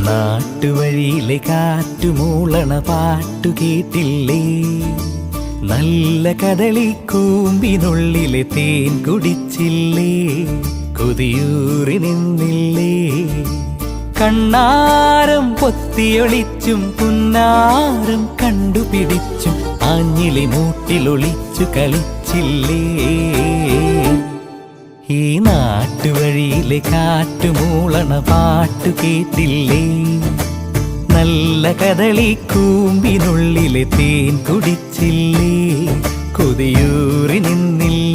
നാട്ടുവഴിയിലെ കാറ്റുമൂളണ പാട്ടു കേട്ടില്ലേ? നല്ല കദളിക്കൂമ്പിനുള്ളിലെ തേൻ കുടിച്ചില്ലേ? കൊതിയൂറി നിന്നില്ലേ? കണ്ണാരം പൊത്തിയൊളിച്ചും പുന്നാരം കണ്ടുപിടിച്ചും ആഞ്ഞിലി മൂട്ടിലൊളിച്ചു കളിച്ചില്ലേ? ഈ നാട്ടുവഴിയിലെ കാറ്റുമൂളണ പാട്ടു കേട്ടില്ലേ? നല്ല കദളിക്കൂമ്പിനുള്ളിലെ തേൻ കുടിച്ചില്ലേ? കൊതിയൂറി നിന്നില്ലേ?